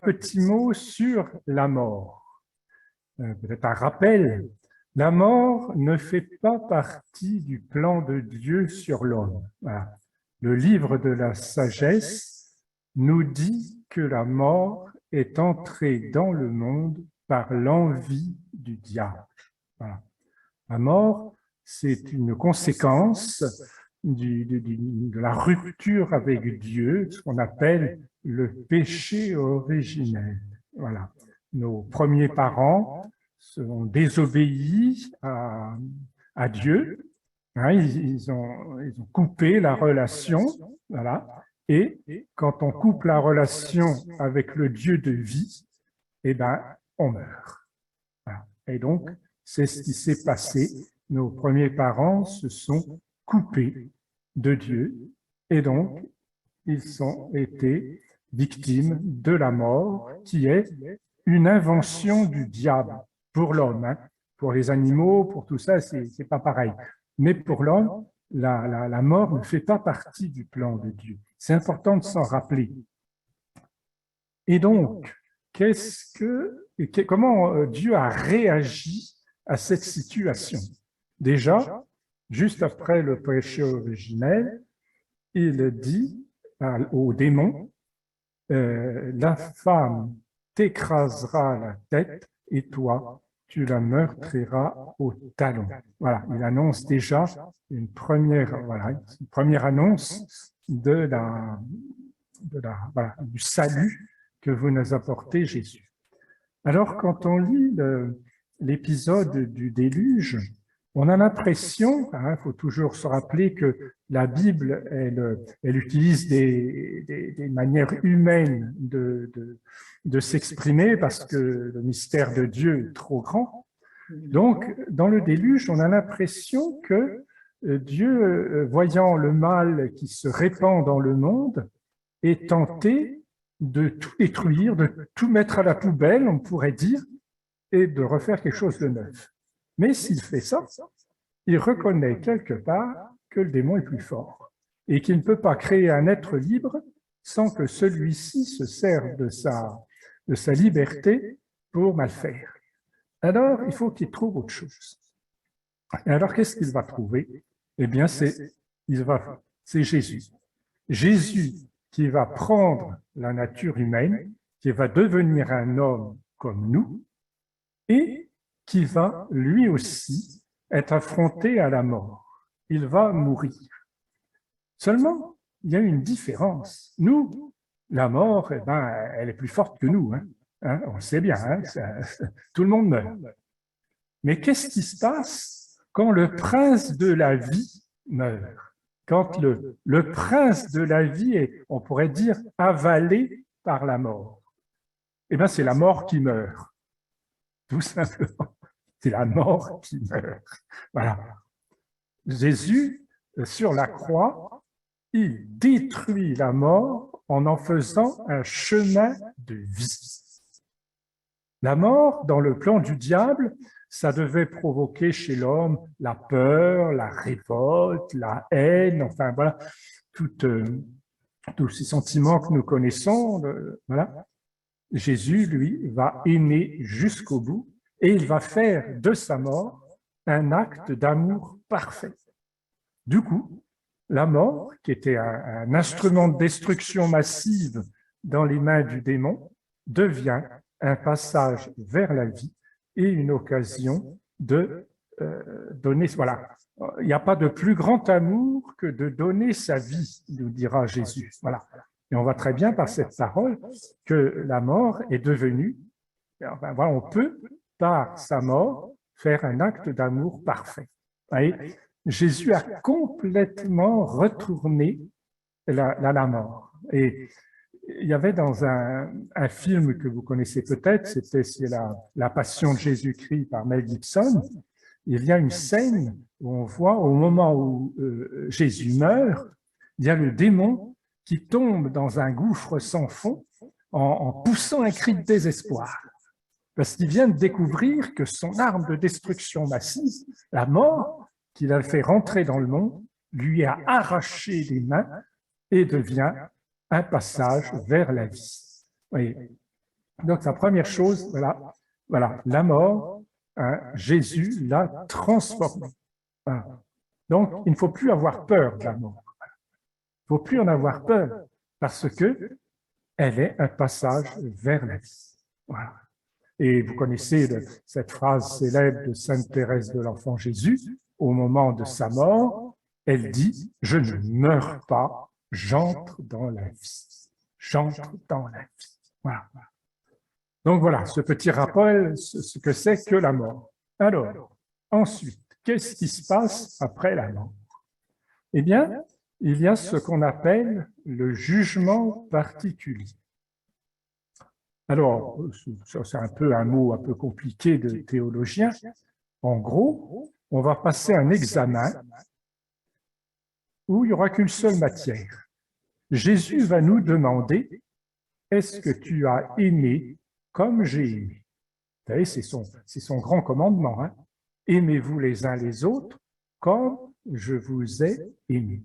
Petit mot sur la mort. Peut-être un rappel. La mort ne fait pas partie du plan de Dieu sur l'homme. Voilà. Le livre de la sagesse nous dit que la mort est entrée dans le monde par l'envie du diable. Voilà. La mort, c'est une conséquence de la rupture avec Dieu, ce qu'on appelle le péché originel. Voilà. Nos premiers parents ont désobéi à Dieu, hein, ils ont coupé la relation, voilà. Et quand on coupe la relation avec le Dieu de vie, eh ben, on meurt. Voilà. Et donc, c'est ce qui s'est passé. Nos premiers parents se sont coupés de Dieu et donc ils ont été victimes de la mort, qui est une invention du diable pour l'homme. Hein. Pour les animaux, pour tout ça, c'est pas pareil. Mais pour l'homme, la mort ne fait pas partie du plan de Dieu. C'est important de s'en rappeler. Et donc, comment Dieu a réagi à cette situation? Déjà, juste après le péché originel, il dit au démon, la femme t'écrasera la tête et toi, tu la meurtriras au talon. Voilà, il annonce déjà une première annonce du salut que vous nous apportez, Jésus. Alors, quand on lit l'épisode du déluge, on a l'impression, il faut toujours se rappeler que la Bible, elle utilise des manières humaines de s'exprimer parce que le mystère de Dieu est trop grand. Donc, dans le déluge, on a l'impression que Dieu, voyant le mal qui se répand dans le monde, est tenté de tout détruire, de tout mettre à la poubelle, on pourrait dire, et de refaire quelque chose de neuf. Mais s'il fait ça, il reconnaît quelque part que le démon est plus fort et qu'il ne peut pas créer un être libre sans que celui-ci se serve de sa liberté pour mal faire. Alors, il faut qu'il trouve autre chose. Et alors, qu'est-ce qu'il va trouver? Eh bien, c'est Jésus. Jésus qui va prendre la nature humaine, qui va devenir un homme comme nous, et qui va, lui aussi, être affronté à la mort. Il va mourir. Seulement, il y a une différence. Nous, la mort, elle est plus forte que nous. Hein, on le sait bien, tout le monde meurt. Mais qu'est-ce qui se passe quand le prince de la vie meurt? Quand le prince de la vie est, on pourrait dire, avalé par la mort. Eh bien, c'est la mort qui meurt. Tout simplement. C'est la mort qui meurt. Voilà. Jésus, sur la croix, il détruit la mort en faisant un chemin de vie. La mort, dans le plan du diable, ça devait provoquer chez l'homme la peur, la révolte, la haine, enfin voilà, tous ces sentiments que nous connaissons. Voilà. Jésus, lui, va aimer jusqu'au bout et il va faire de sa mort un acte d'amour parfait. Du coup, la mort, qui était un instrument de destruction massive dans les mains du démon, devient un passage vers la vie et une occasion de donner... Voilà, il n'y a pas de plus grand amour que de donner sa vie, nous dira Jésus. Voilà. Et on voit très bien par cette parole que la mort est devenue... Enfin, voilà, on peut, par sa mort, faire un acte d'amour parfait. Voyez, Jésus a complètement retourné la mort. Et il y avait dans un film que vous connaissez peut-être, c'est la Passion de Jésus-Christ par Mel Gibson, il y a une scène où on voit au moment où Jésus meurt, il y a le démon qui tombe dans un gouffre sans fond en poussant un cri de désespoir. Parce qu'il vient de découvrir que son arme de destruction massive, la mort, qu'il a fait rentrer dans le monde, lui a arraché les mains et devient un passage vers la vie. Oui. Donc, la première chose, voilà, la mort, hein, Jésus l'a transformée. Voilà. Donc, il ne faut plus avoir peur de la mort. Il ne faut plus en avoir peur parce que elle est un passage vers la vie. Voilà. Et vous connaissez cette phrase célèbre de Sainte Thérèse de l'Enfant Jésus, au moment de sa mort, elle dit « Je ne meurs pas, j'entre dans la vie. J'entre dans la vie. » Voilà. Donc voilà, ce petit rappel, ce que c'est que la mort. Alors, ensuite, qu'est-ce qui se passe après la mort? Eh bien, il y a ce qu'on appelle le jugement particulier. Alors, c'est un peu un mot un peu compliqué de théologien. En gros, on va passer un examen où il n'y aura qu'une seule matière. Jésus va nous demander « Est-ce que tu as aimé comme j'ai aimé ?» Vous savez, c'est son grand commandement. Hein? « Aimez-vous les uns les autres comme je vous ai aimé. »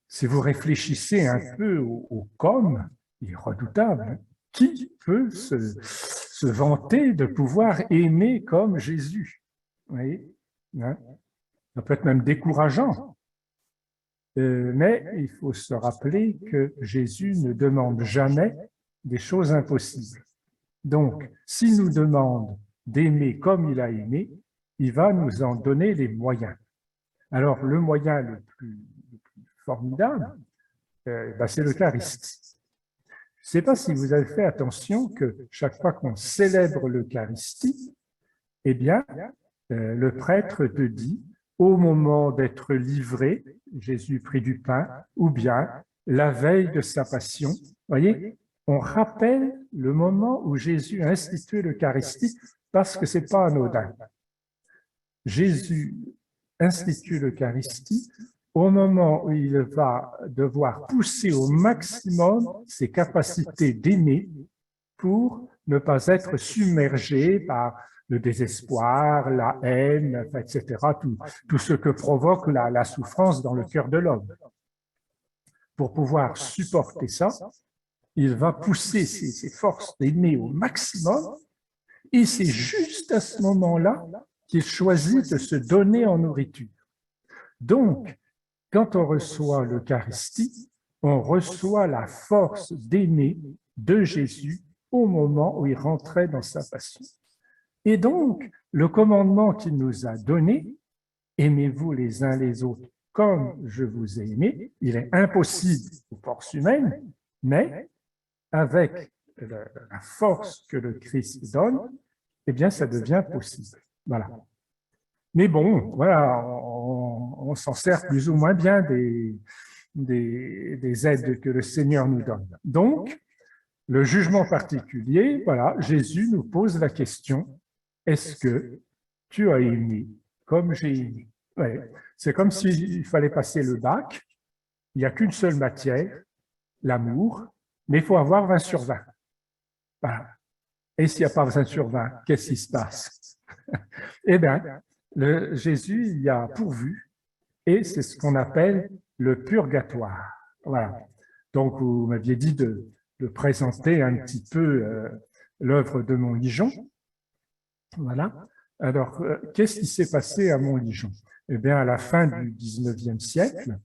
Si vous réfléchissez un peu au « comme », il est redoutable. Hein? Qui peut se vanter de pouvoir aimer comme Jésus? Vous voyez, hein? Ça peut être même décourageant. Mais il faut se rappeler que Jésus ne demande jamais des choses impossibles. Donc, s'il nous demande d'aimer comme il a aimé, il va nous en donner les moyens. Alors, le moyen le plus formidable, c'est l'Eucharistie. Je ne sais pas si vous avez fait attention que chaque fois qu'on célèbre l'Eucharistie, eh bien, le prêtre te dit, au moment d'être livré, Jésus prit du pain, ou bien la veille de sa passion. Vous voyez, on rappelle le moment où Jésus a institué l'Eucharistie parce que ce n'est pas anodin. Jésus institue l'Eucharistie au moment où il va devoir pousser au maximum ses capacités d'aimer pour ne pas être submergé par le désespoir, la haine, etc., tout ce que provoque la souffrance dans le cœur de l'homme. Pour pouvoir supporter ça, il va pousser ses forces d'aimer au maximum, et c'est juste à ce moment-là qu'il choisit de se donner en nourriture. Donc, quand on reçoit l'Eucharistie, on reçoit la force d'aimer de Jésus au moment où il rentrait dans sa passion. Et donc, le commandement qu'il nous a donné, « Aimez-vous les uns les autres comme je vous ai aimé », il est impossible aux forces humaines, mais avec la force que le Christ donne, eh bien, ça devient possible. Voilà. Mais bon, voilà, on s'en sert plus ou moins bien des aides que le Seigneur nous donne. Donc, le jugement particulier, voilà, Jésus nous pose la question, est-ce que tu as aimé comme j'ai aimé? Ouais. C'est comme s'il fallait passer le bac, il n'y a qu'une seule matière, l'amour, mais il faut avoir 20 sur 20. Voilà. Et s'il n'y a pas 20 sur 20, qu'est-ce qui se passe? Eh bien, Jésus y a pourvu, et c'est ce qu'on appelle le purgatoire. Voilà. Donc, vous m'aviez dit de présenter un petit peu l'œuvre de Montligeon. Voilà. Alors, qu'est-ce qui s'est passé à Montligeon? Eh bien, à la fin du 19e siècle,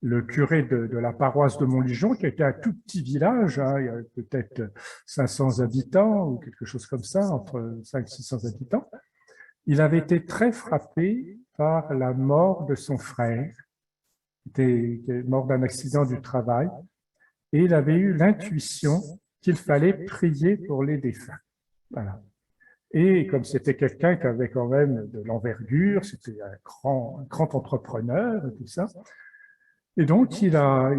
le curé de la paroisse de Montligeon, qui était un tout petit village, hein, il y avait peut-être 500 habitants ou quelque chose comme ça, entre 500 et 600 habitants, il avait été très frappé par la mort de son frère, qui est mort d'un accident du travail, et il avait eu l'intuition qu'il fallait prier pour les défunts. Voilà. Et comme c'était quelqu'un qui avait quand même de l'envergure, c'était un grand entrepreneur et tout ça, et donc il a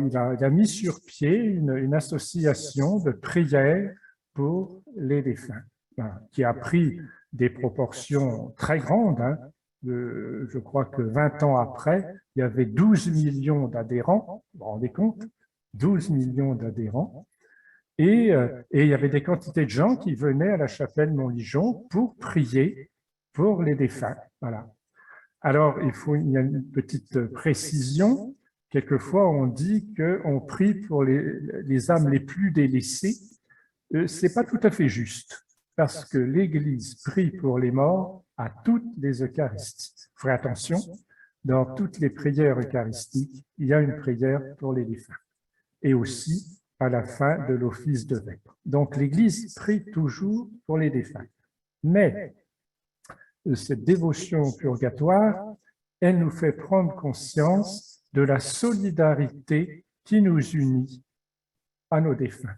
mis sur pied une association de prière pour les défunts, voilà, qui a pris des proportions très grandes. Hein. Je crois que 20 ans après, il y avait 12 millions d'adhérents, vous vous rendez compte? 12 millions d'adhérents. Et il y avait des quantités de gens qui venaient à la chapelle Montligeon pour prier pour les défunts. Voilà. Alors, il y a une petite précision. Quelquefois, on dit qu'on prie pour les âmes les plus délaissées. Ce n'est pas tout à fait juste, parce que l'Église prie pour les morts à toutes les Eucharisties. Faites attention, dans toutes les prières eucharistiques, il y a une prière pour les défunts. Et aussi à la fin de l'office de vêpres. Donc, l'Église prie toujours pour les défunts. Mais cette dévotion au purgatoire, elle nous fait prendre conscience de la solidarité qui nous unit à nos défunts.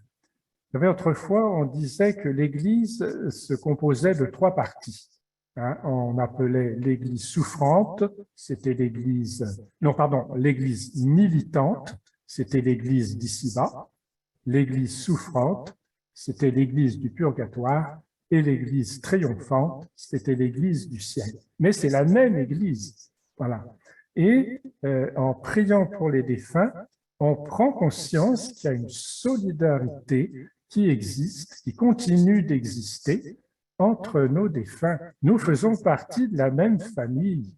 Vous savez, autrefois, on disait que l'Église se composait de 3 parties. On appelait l'Église souffrante, c'était l'Église, non pardon, l'Église militante, c'était l'Église d'ici-bas. L'Église souffrante, c'était l'Église du purgatoire, et l'Église triomphante, c'était l'Église du ciel. Mais c'est la même Église, voilà. Et en priant pour les défunts, on prend conscience qu'il y a une solidarité qui existe, qui continue d'exister entre nos défunts. Nous faisons partie de la même famille,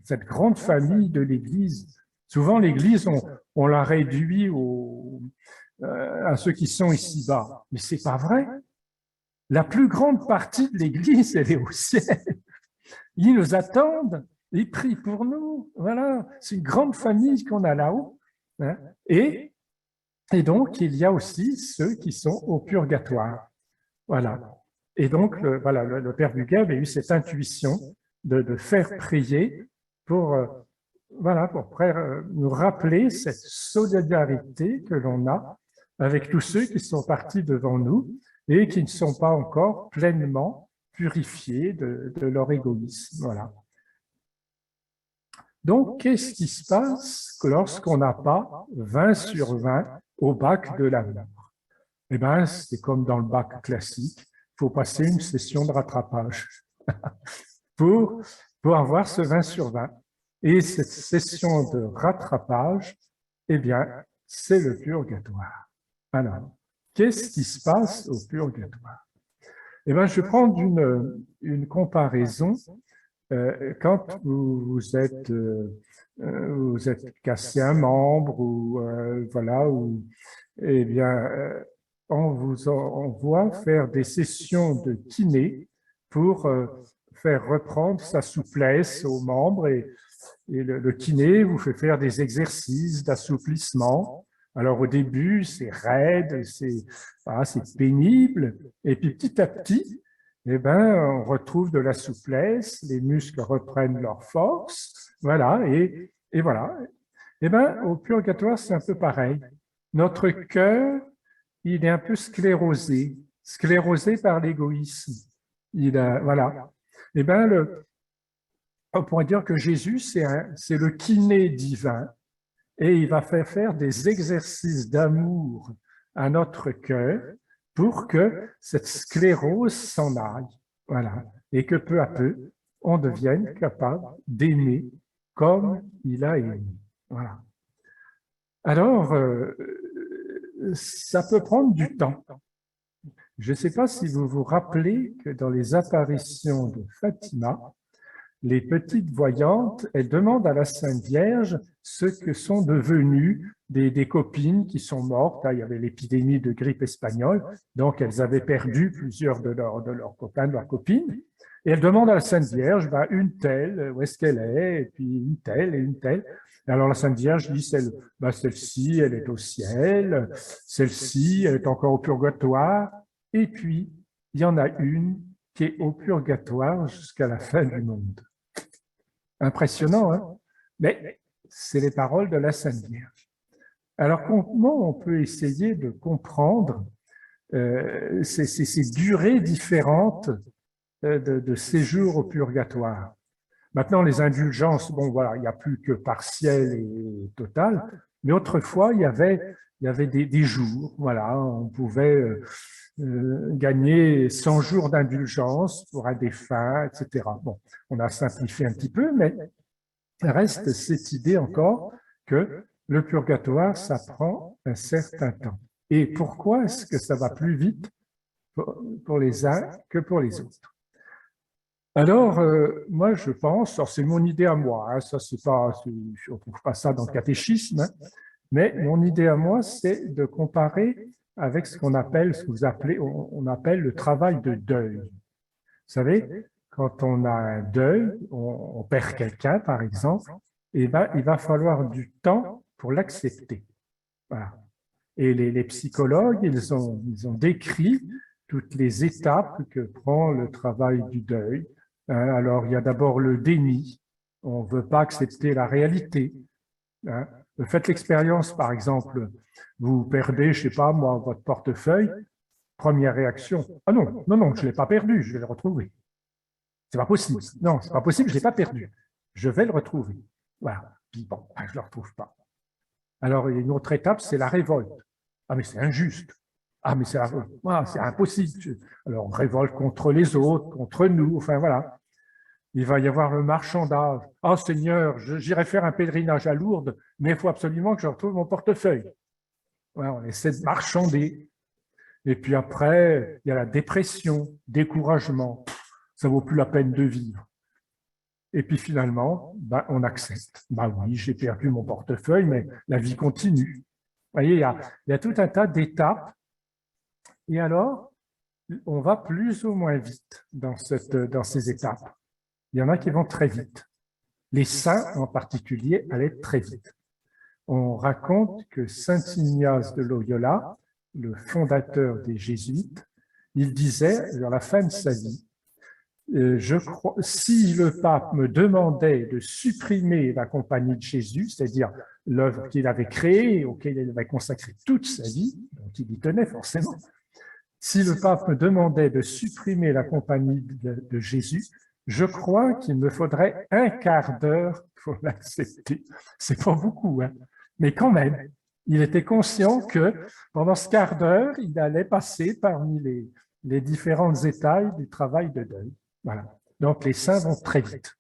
cette grande famille de l'Église. Souvent, l'Église, on la réduit à ceux qui sont ici-bas. Mais ce n'est pas vrai. La plus grande partie de l'Église, elle est au ciel. Ils nous attendent, ils prient pour nous. Voilà, c'est une grande famille qu'on a là-haut. Et donc, il y a aussi ceux qui sont au purgatoire. Voilà. Et donc, le Père Buguet avait eu cette intuition de faire prier pour nous rappeler cette solidarité que l'on a avec tous ceux qui sont partis devant nous et qui ne sont pas encore pleinement purifiés de leur égoïsme. Voilà. Donc, qu'est-ce qui se passe lorsqu'on n'a pas 20 sur 20 au bac de l'amour? Eh bien, c'est comme dans le bac classique, il faut passer une session de rattrapage pour avoir ce 20 sur 20. Et cette session de rattrapage, eh bien, c'est le purgatoire. Alors, qu'est-ce qui se passe au purgatoire? Eh bien, je vais prendre une comparaison. Quand vous êtes cassé un membre ou eh bien, on vous envoie faire des sessions de kiné pour faire reprendre sa souplesse aux membres et le kiné vous fait faire des exercices d'assouplissement. Alors au début, c'est raide, c'est pénible, et puis petit à petit, eh ben, on retrouve de la souplesse, les muscles reprennent leur force, voilà, et voilà. Eh ben, au purgatoire, c'est un peu pareil. Notre cœur, il est un peu sclérosé par l'égoïsme. Voilà. Eh ben, on pourrait dire que Jésus, c'est le kiné divin, et il va faire des exercices d'amour à notre cœur pour que cette sclérose s'en aille. Voilà. Et que peu à peu, on devienne capable d'aimer comme il a aimé. Voilà. Alors, ça peut prendre du temps. Je ne sais pas si vous vous rappelez que dans les apparitions de Fatima, les petites voyantes, elles demandent à la Sainte Vierge ce que sont devenues des copines qui sont mortes. Il y avait l'épidémie de grippe espagnole, donc elles avaient perdu plusieurs de leurs copains, de leurs copines. Et elles demandent à la Sainte Vierge, une telle, où est-ce qu'elle est, et puis une telle et une telle. Et alors la Sainte Vierge dit, celle-ci, elle est au ciel, celle-ci, elle est encore au purgatoire, et puis il y en a une qui est au purgatoire jusqu'à la fin du monde. Impressionnant, hein? Mais c'est les paroles de la Sainte Vierge. Alors, comment on peut essayer de comprendre ces durées différentes de séjour au purgatoire? Maintenant, les indulgences, bon, voilà, il n'y a plus que partiel et total, mais autrefois, il y avait des jours, voilà, on pouvait gagner 100 jours d'indulgence pour un défunt, etc. Bon, on a simplifié un petit peu, mais reste cette idée encore que le purgatoire, ça prend un certain temps. Et pourquoi est-ce que ça va plus vite pour les uns que pour les autres? Alors, moi, je pense, c'est mon idée à moi, hein, ça, c'est pas, on ne trouve pas ça dans le catéchisme, hein, mais mon idée à moi, c'est de comparer avec ce qu'on appelle, ce que vous appelez, on appelle le travail de deuil. Vous savez, quand on a un deuil, on perd quelqu'un, par exemple, et ben, il va falloir du temps pour l'accepter. Voilà. Et les psychologues, ils ont décrit toutes les étapes que prend le travail du deuil. Alors, il y a d'abord le déni. On ne veut pas accepter la réalité. Faites l'expérience, par exemple, vous perdez, je ne sais pas moi, votre portefeuille. Première réaction, ah non, non, non, je ne l'ai pas perdu, je vais le retrouver. C'est pas possible. Non, c'est pas possible, je ne l'ai pas perdu. Je vais le retrouver. Voilà. Puis bon, je ne le retrouve pas. Alors, une autre étape, c'est la révolte. Ah, mais c'est injuste. Ah, mais c'est impossible. Alors, on révolte contre les autres, contre nous, enfin voilà. Il va y avoir le marchandage. Ah, Seigneur, j'irai faire un pèlerinage à Lourdes, mais il faut absolument que je retrouve mon portefeuille. Voilà, on essaie de marchander. Et puis après, il y a la dépression, découragement. Ça vaut plus la peine de vivre. Et puis finalement, ben, on accepte. Ben oui, j'ai perdu mon portefeuille, mais la vie continue. Vous voyez, il y a tout un tas d'étapes. Et alors, on va plus ou moins vite dans ces étapes. Il y en a qui vont très vite. Les saints, en particulier, allaient très vite. On raconte que saint Ignace de Loyola, le fondateur des Jésuites, il disait, vers la fin de sa vie, je crois, si le pape me demandait de supprimer la compagnie de Jésus, c'est-à-dire l'œuvre qu'il avait créée, auquel il avait consacré toute sa vie, dont il y tenait forcément, si le pape me demandait de supprimer la compagnie de Jésus, je crois qu'il me faudrait un quart d'heure pour l'accepter. C'est pas beaucoup, hein, mais quand même, il était conscient que pendant ce quart d'heure, il allait passer parmi les différentes étapes du travail de deuil. Voilà. Donc, les saints vont très vite.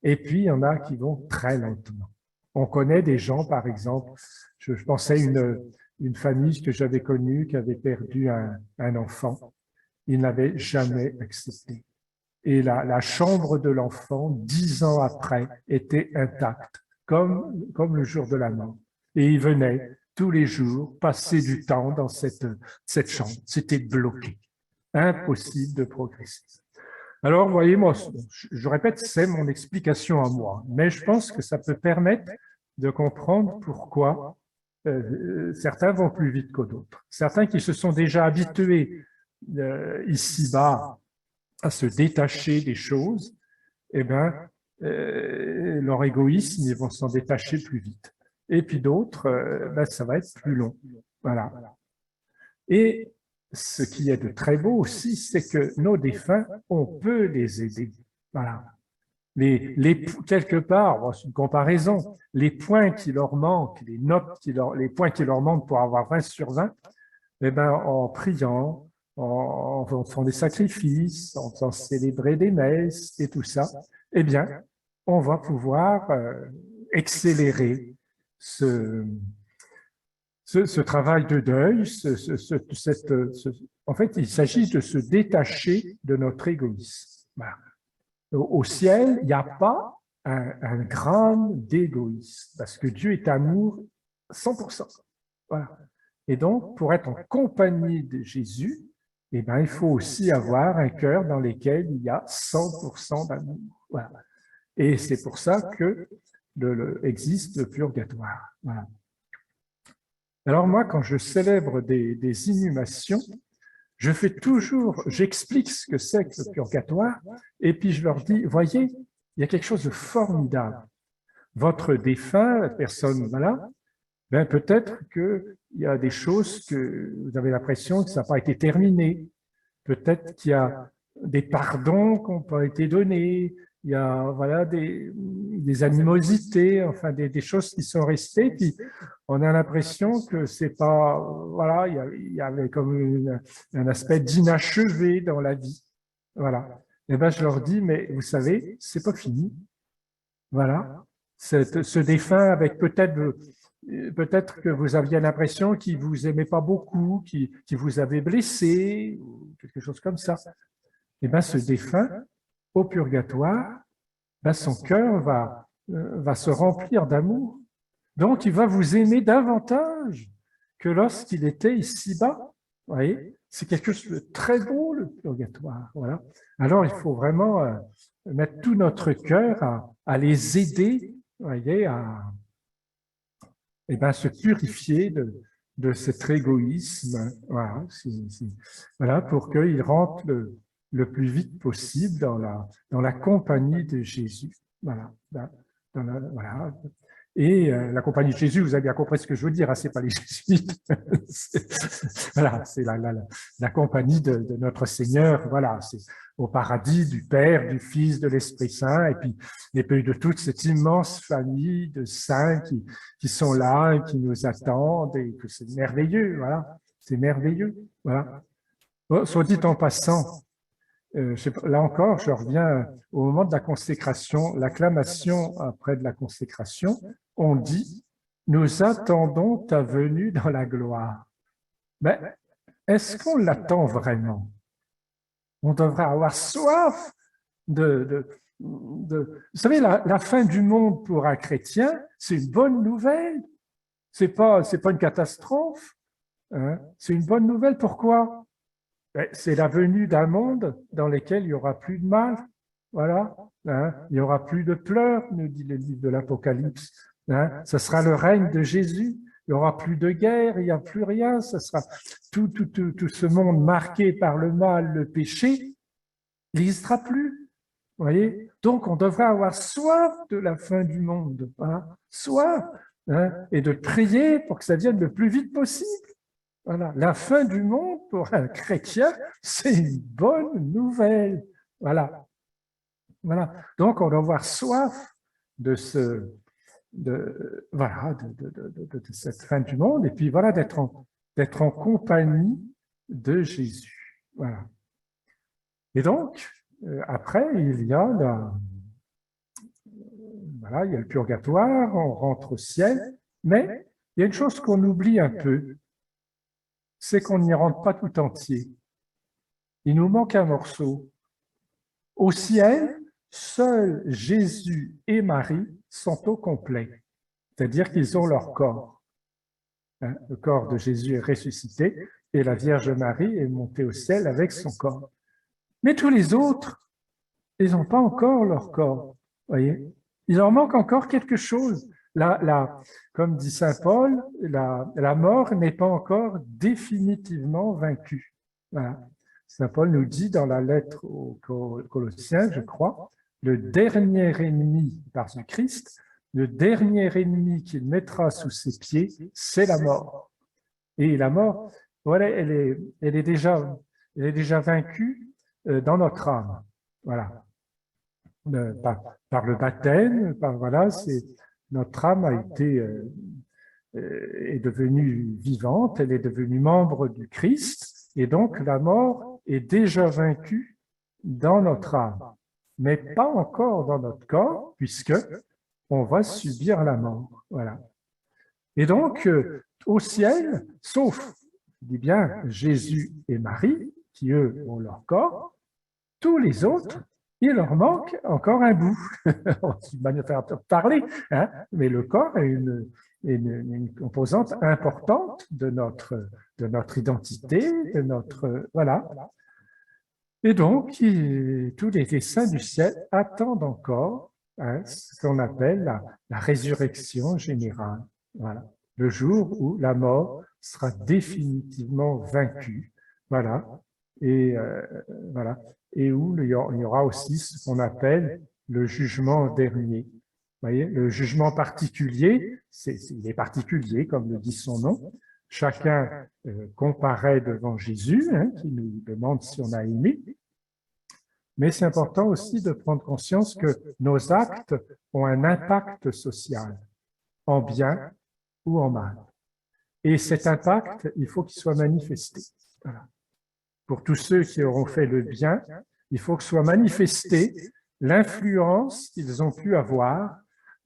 Et puis, il y en a qui vont très lentement. On connaît des gens, par exemple, je pensais à une famille que j'avais connue qui avait perdu un enfant. Il n'avait jamais accepté. Et la chambre de l'enfant, 10 ans après, était intacte, comme le jour de la mort. Et il venait tous les jours passer du temps dans cette chambre. C'était bloqué. Impossible de progresser. Alors, vous voyez, moi, je répète, c'est mon explication à moi, mais je pense que ça peut permettre de comprendre pourquoi certains vont plus vite que d'autres. Certains qui se sont déjà habitués ici-bas à se détacher des choses, eh bien, leur égoïsme, ils vont s'en détacher plus vite. Et puis d'autres, ben, ça va être plus long. Voilà. Et ce qui est de très beau aussi, c'est que nos défunts, on peut les aider. Voilà. Quelque part, c'est une comparaison, les points qui leur manquent, les points qui leur manquent pour avoir 20 sur 20, eh ben, en priant, en faisant des sacrifices, en faisant célébrer des messes et tout ça, eh bien, on va pouvoir accélérer ce travail de deuil. En fait, il s'agit de se détacher de notre égoïsme. Voilà. Au ciel, il n'y a pas un gramme d'égoïsme, parce que Dieu est amour 100%. Voilà. Et donc, pour être en compagnie de Jésus, eh ben, il faut aussi avoir un cœur dans lequel il y a 100% d'amour. Voilà. Et c'est pour ça que existe le purgatoire. Voilà. Alors moi, quand je célèbre des inhumations, j'explique ce que c'est que le purgatoire, et puis je leur dis, voyez, il y a quelque chose de formidable. Votre défunt, la personne, voilà, ben peut-être qu'il y a des choses que vous avez l'impression que ça n'a pas été terminé. Peut-être qu'il y a des pardons qui n'ont pas été donnés, il y a voilà, des animosités, enfin des choses qui sont restées, puis on a l'impression que c'est pas, voilà, il y avait comme un aspect d'inachevé dans la vie. Voilà. Et ben je leur dis, mais vous savez, c'est pas fini. Voilà. Ce défunt avec peut-être peut-être que vous aviez l'impression qu'il ne vous aimait pas beaucoup, qu'il vous avait blessé, ou quelque chose comme ça. Eh bien, ce défunt, au purgatoire, ben, son cœur va se remplir d'amour. Donc, il va vous aimer davantage que lorsqu'il était ici-bas. Vous voyez, c'est quelque chose de très beau, le purgatoire. Voilà. Alors, il faut vraiment mettre tout notre cœur à les aider, vous voyez, à se purifier de cet égoïsme. Voilà, voilà pour qu'ils rentrent le plus vite possible dans la compagnie de Jésus. Voilà. Voilà. Et la compagnie de Jésus, vous avez bien compris ce que je veux dire, hein, c'est pas les jésuites. Voilà, c'est la compagnie de notre Seigneur. Voilà, c'est au paradis du Père, du Fils, de l'Esprit Saint, et puis de toute cette immense famille de saints qui sont là et qui nous attendent, et que c'est merveilleux. Voilà, c'est merveilleux. Voilà. Bon, soit dit en passant, là encore, je reviens au moment de la consécration, l'acclamation après de la consécration, on dit « Nous attendons ta venue dans la gloire ». Mais est-ce qu'on l'attend vraiment? On devrait avoir soif vous savez, la fin du monde pour un chrétien, c'est une bonne nouvelle. C'est pas une catastrophe. Hein? C'est une bonne nouvelle. Pourquoi? C'est la venue d'un monde dans lequel il n'y aura plus de mal. Voilà. Hein? Il n'y aura plus de pleurs, nous dit le livre de l'Apocalypse. Hein? Ce sera le règne de Jésus. Il n'y aura plus de guerre, il n'y a plus rien. Ce sera tout ce monde marqué par le mal, le péché, il n'existera plus. Vous voyez? Donc, on devrait avoir soif de la fin du monde. Hein? Soif. Hein? Et de prier pour que ça vienne le plus vite possible. Voilà, la fin du monde pour un chrétien, c'est une bonne nouvelle. Voilà. Voilà. Donc, on doit avoir soif de cette fin du monde, et puis voilà, d'être en compagnie de Jésus. Voilà. Et donc, après, il y a il y a le purgatoire, on rentre au ciel, mais il y a une chose qu'on oublie un peu, c'est qu'on n'y rentre pas tout entier. Il nous manque un morceau. Au ciel, seuls Jésus et Marie sont au complet, c'est-à-dire qu'ils ont leur corps. Hein, le corps de Jésus est ressuscité et la Vierge Marie est montée au ciel avec son corps. Mais tous les autres, ils n'ont pas encore leur corps. Voyez, il leur manque encore quelque chose. Comme dit saint Paul, la mort n'est pas encore définitivement vaincue. Voilà. Saint Paul nous dit dans la lettre aux Colossiens, je crois, le dernier ennemi par ce Christ, le dernier ennemi qu'il mettra sous ses pieds, c'est la mort. Et la mort, voilà, elle est déjà vaincue dans notre âme. Voilà. Par le baptême, voilà, notre âme a été est devenue vivante, elle est devenue membre du Christ, et donc la mort est déjà vaincue dans notre âme, mais pas encore dans notre corps, puisque on va subir la mort. Voilà. Et donc, au ciel, sauf, je dis bien, Jésus et Marie, qui eux ont leur corps, tous les autres, il leur manque encore un bout. C'est une manière de parler, hein? Mais le corps est une composante importante de notre identité, de notre... Voilà. Et donc, tous les saints du ciel attendent encore ce qu'on appelle la résurrection générale. Voilà. Le jour où la mort sera définitivement vaincue. Voilà. Et voilà. Et où il y aura aussi ce qu'on appelle le jugement dernier. Vous voyez, le jugement particulier, il est particulier, comme le dit son nom. Chacun comparaît devant Jésus, hein, qui nous demande si on a aimé. Mais c'est important aussi de prendre conscience que nos actes ont un impact social, en bien ou en mal. Et cet impact, il faut qu'il soit manifesté. Voilà. Pour tous ceux qui auront fait le bien, il faut que soit manifestée l'influence qu'ils ont pu avoir.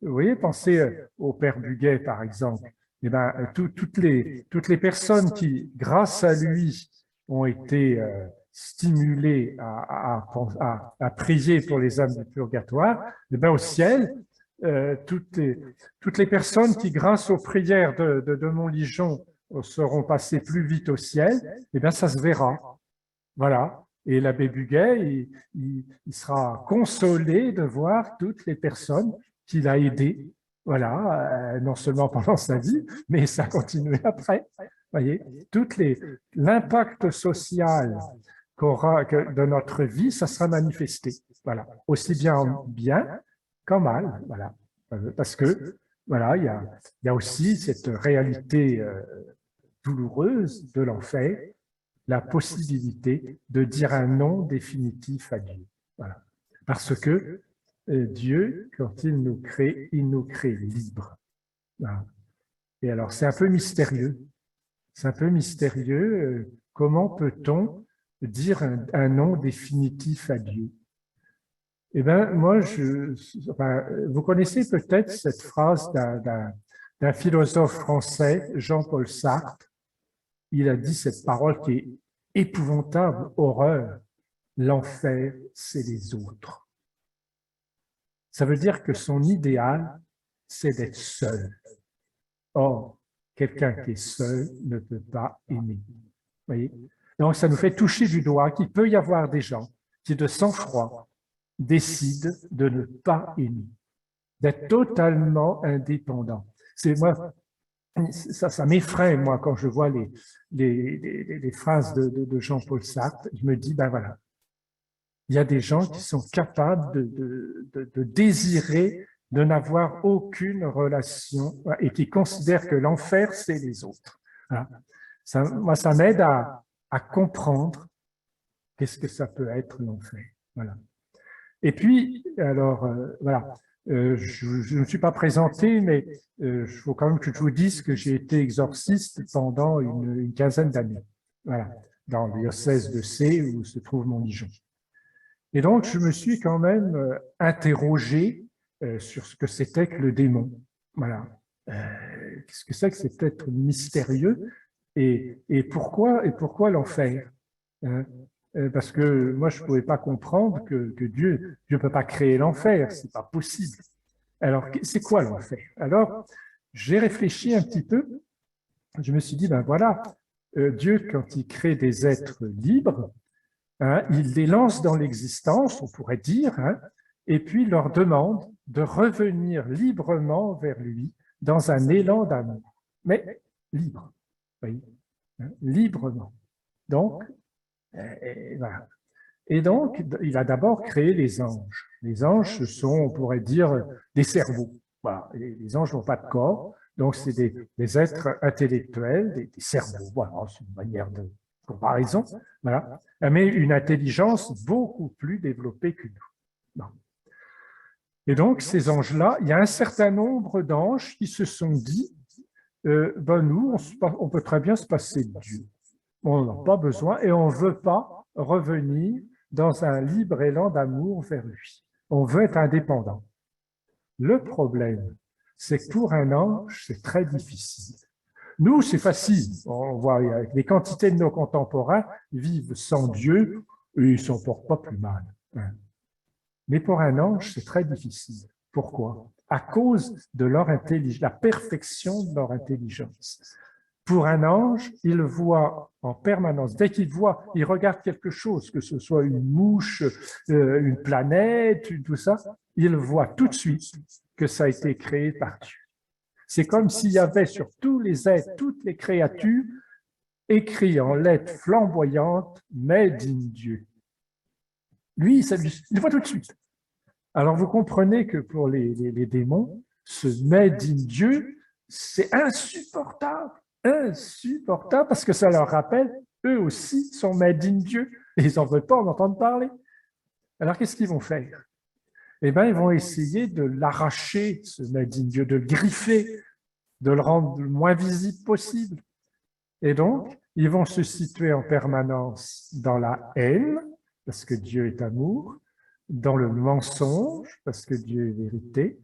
Vous voyez, pensez au père Buguet, par exemple. eh ben, toutes les personnes qui, grâce à lui, ont été stimulées à prier pour les âmes du purgatoire, eh ben, au ciel, toutes les personnes qui, grâce aux prières de Montligeon, seront passées plus vite au ciel, eh bien, ça se verra. Voilà. Et l'abbé Buguet, il sera consolé de voir toutes les personnes qu'il a aidées. Voilà, non seulement pendant sa vie, mais ça a continué après. Voyez, l'impact social de notre vie, ça sera manifesté. Voilà, aussi bien en bien qu'en mal. Voilà, parce que voilà, il y a aussi cette réalité douloureuse de l'enfer, la possibilité de dire un non définitif à Dieu. Voilà. Parce que Dieu, quand il nous crée libres. Voilà. Et alors, c'est un peu mystérieux. C'est un peu mystérieux. Comment peut-on dire un non définitif à Dieu? Eh bien, moi, vous connaissez peut-être cette phrase d'un philosophe français, Jean-Paul Sartre. Il a dit cette parole qui est épouvantable, horreur. L'enfer, c'est les autres. Ça veut dire que son idéal, c'est d'être seul. Or, quelqu'un qui est seul ne peut pas aimer. Voyez? Donc, ça nous fait toucher du doigt qu'il peut y avoir des gens qui, de sang-froid, décident de ne pas aimer, d'être totalement indépendants. Moi, ça m'effraie, moi, quand je vois les phrases de Jean-Paul Sartre. Je me dis, ben voilà, il y a des gens qui sont capables de désirer de n'avoir aucune relation et qui considèrent que l'enfer, c'est les autres. Voilà. Moi, ça m'aide à comprendre qu'est-ce que ça peut être l'enfer. Voilà. Et puis, alors, voilà, je ne me suis pas présenté, mais il faut quand même que je vous dise que j'ai été exorciste pendant une quinzaine d'années, voilà, dans le diocèse de C où se trouve Montligeon. Et donc, je me suis quand même interrogé sur ce que c'était que le démon. Voilà. Qu'est-ce que c'est que cet être mystérieux et pourquoi l'enfer, hein? Parce que moi, je ne pouvais pas comprendre que Dieu ne peut pas créer l'enfer, ce n'est pas possible. Alors, c'est quoi l'enfer? Alors, j'ai réfléchi un petit peu, je me suis dit, ben voilà, Dieu, quand il crée des êtres libres, hein, il les lance dans l'existence, on pourrait dire, hein, et puis leur demande de revenir librement vers lui dans un élan d'amour, mais libre, oui, hein, librement. Donc, voilà. Et donc, il a d'abord créé les anges. Les anges, ce sont, on pourrait dire, des cerveaux. Voilà. Les anges n'ont pas de corps, donc c'est des êtres intellectuels, des cerveaux. Voilà, c'est une manière de comparaison. Voilà. Mais une intelligence beaucoup plus développée que nous. Non. Et donc, ces anges-là, il y a un certain nombre d'anges qui se sont dit, ben nous, on peut très bien se passer de Dieu. On n'en a pas besoin et on ne veut pas revenir dans un libre élan d'amour vers lui. On veut être indépendant. Le problème, c'est que pour un ange, c'est très difficile. Nous, c'est facile. On voit les quantités de nos contemporains vivent sans Dieu et ils ne s'en portent pas plus mal. Mais pour un ange, c'est très difficile. Pourquoi? À cause de leur intelligence, la perfection de leur intelligence. Pour un ange, il voit en permanence, dès qu'il voit, il regarde quelque chose, que ce soit une mouche, une planète, tout ça, il voit tout de suite que ça a été créé par Dieu. C'est comme s'il y avait sur tous les êtres, toutes les créatures, écrit en lettres flamboyantes, « Made in Dieu ». Lui, il le voit tout de suite. Alors vous comprenez que pour les démons, ce « Made in Dieu », c'est insupportable. Insupportable parce que ça leur rappelle, eux aussi sont made in Dieu et ils n'en veulent pas en entendre parler. Alors qu'est-ce qu'ils vont faire? Eh bien, ils vont essayer de l'arracher, ce made in Dieu, de le griffer, de le rendre le moins visible possible. Et donc, ils vont se situer en permanence dans la haine, parce que Dieu est amour, dans le mensonge, parce que Dieu est vérité,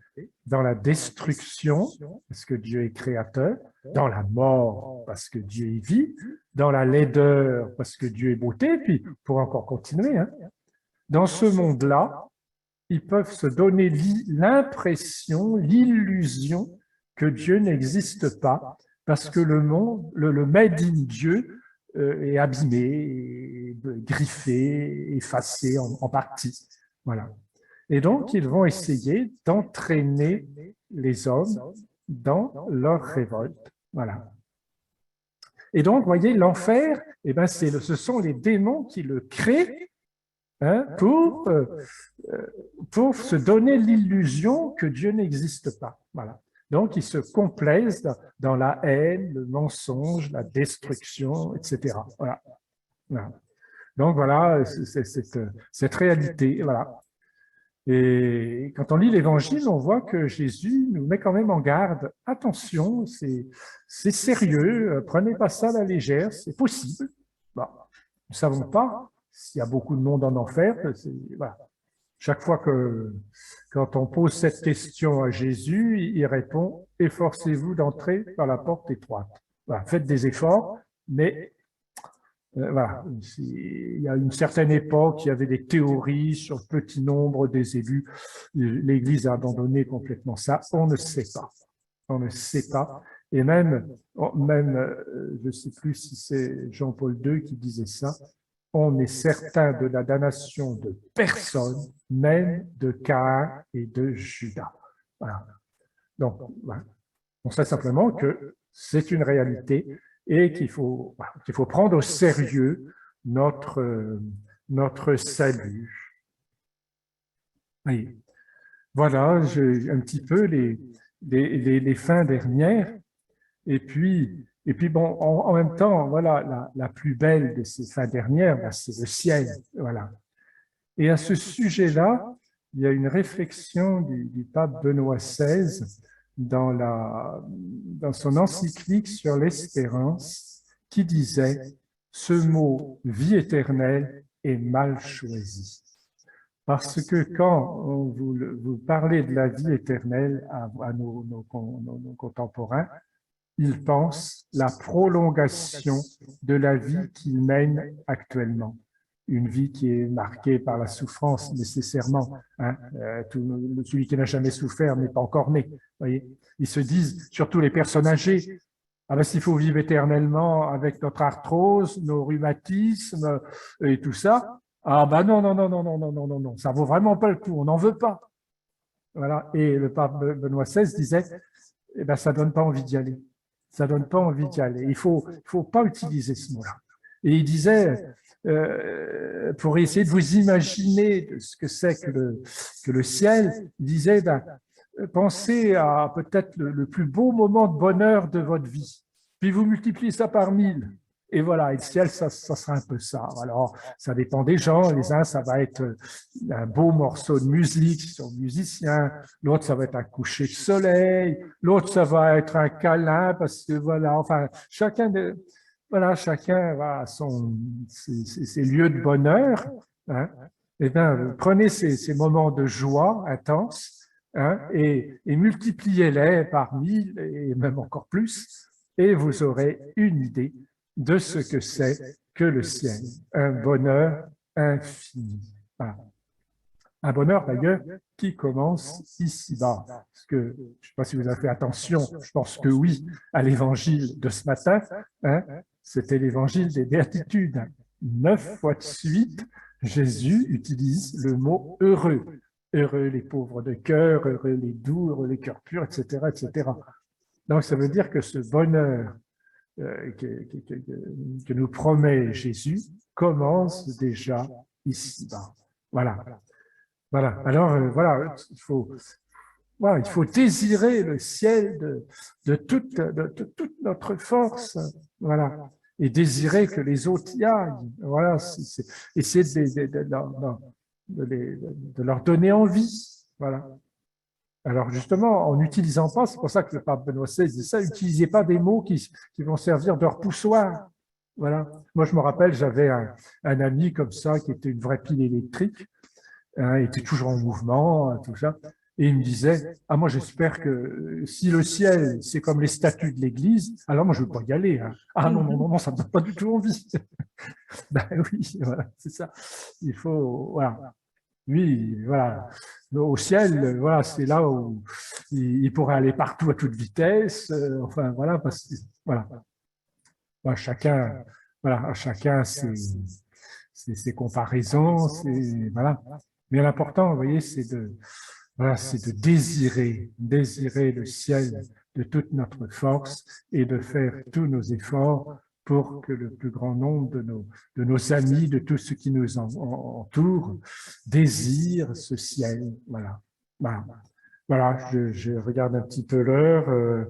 dans la destruction, parce que Dieu est créateur, dans la mort, parce que Dieu est vie, dans la laideur, parce que Dieu est beauté, puis pour encore continuer, hein, dans ce monde-là, ils peuvent se donner l'impression, l'illusion que Dieu n'existe pas, parce que le monde, le made in Dieu est abîmé, griffé, effacé en partie. Voilà. Et donc, ils vont essayer d'entraîner les hommes dans leur révolte. Voilà. Et donc, vous voyez, l'enfer, eh ben, ce sont les démons qui le créent, hein, pour se donner l'illusion que Dieu n'existe pas. Voilà. Donc, ils se complaisent dans la haine, le mensonge, la destruction, etc. Voilà. Voilà. Donc, voilà, cette réalité. Voilà. Et quand on lit l'Évangile, on voit que Jésus nous met quand même en garde. Attention, c'est sérieux, prenez pas ça à la légère, c'est possible. Bon, nous ne savons pas s'il y a beaucoup de monde en enfer. Voilà. Chaque fois quand on pose cette question à Jésus, il répond « Efforcez-vous d'entrer par la porte étroite. » Voilà, faites des efforts, mais voilà, il y a une certaine époque, il y avait des théories sur le petit nombre des élus. L'Église a abandonné complètement ça. On ne sait pas. On ne sait pas. Et même je ne sais plus si c'est Jean-Paul II qui disait ça, on est certain de la damnation de personne, même de Caïn et de Judas. Voilà. Donc, voilà. On sait simplement que c'est une réalité et qu'il faut prendre au sérieux notre salut. Oui. Voilà, un petit peu les fins dernières. Et puis bon, en même temps, voilà, la plus belle de ces fins dernières, c'est le ciel. Voilà. Et à ce sujet-là, il y a une réflexion du pape Benoît XVI dans son encyclique sur l'espérance, qui disait « Ce mot « vie éternelle » est mal choisi ». Parce que quand vous parlez de la vie éternelle à nos contemporains, ils pensent la prolongation de la vie qu'ils mènent actuellement. Une vie qui est marquée par la souffrance nécessairement. Hein. Celui qui n'a jamais souffert n'est pas encore né. Voyez, ils se disent, surtout les personnes âgées, ah ben, s'il faut vivre éternellement avec notre arthrose, nos rhumatismes et tout ça, ah ben non, ça vaut vraiment pas le coup, on n'en veut pas. Voilà. Et le pape Benoît XVI disait, eh ben, ça donne pas envie d'y aller. Ça donne pas envie d'y aller. Il faut pas utiliser ce mot-là. Et il disait, pour essayer de vous imaginer de ce que c'est que le ciel, il disait, ben, pensez à peut-être le plus beau moment de bonheur de votre vie. Puis vous multipliez ça par 1000. Et voilà, et le ciel, ça sera un peu ça. Alors, ça dépend des gens. Les uns, ça va être un beau morceau de musique, ils sont musiciens. L'autre, ça va être un coucher de soleil. L'autre, ça va être un câlin, parce que voilà, enfin, chacun va à ses lieux de bonheur. Hein. Eh bien, prenez ces moments de joie intense, hein, et multipliez-les par 1000 et même encore plus, et vous aurez une idée de ce que c'est que le ciel, un bonheur infini. Voilà. Un bonheur d'ailleurs qui commence ici-bas. Parce que, je ne sais pas si vous avez fait attention, je pense que oui, à l'évangile de ce matin, hein, c'était l'évangile des béatitudes. 9 fois de suite, Jésus utilise le mot heureux. Heureux les pauvres de cœur, heureux les doux, heureux les cœurs purs, etc., etc. Donc, ça veut dire que ce bonheur que nous promet Jésus commence déjà ici-bas. Voilà. Voilà. Alors, voilà, il faut désirer le ciel de toute notre force. Voilà. Et désirer que les autres y aillent. Voilà. Essayer de leur donner envie. Voilà. Alors justement, en n'utilisant pas, c'est pour ça que le pape Benoît XVI dit ça, n'utilisez pas des mots qui vont servir de repoussoir. Voilà. Moi, je me rappelle, j'avais un ami comme ça qui était une vraie pile électrique. hein, était toujours en mouvement, tout ça. Et il me disait, ah moi j'espère que si le ciel c'est comme les statues de l'église, alors moi je ne veux pas y aller. Hein. Ah non, non, non, non, ça ne me donne pas du tout envie. Ben oui, voilà, c'est ça. Il faut, voilà. Lui, voilà, au ciel, voilà, c'est là où il pourrait aller partout à toute vitesse. Enfin, voilà, parce que, voilà, voilà, chacun ses comparaisons, voilà. Mais l'important, vous voyez, voilà, c'est de désirer le ciel de toute notre force et de faire tous nos efforts pour que le plus grand nombre de nos amis, de tous ceux qui nous entourent, désirent ce ciel. Voilà. Voilà. Voilà, je regarde un petit peu l'heure.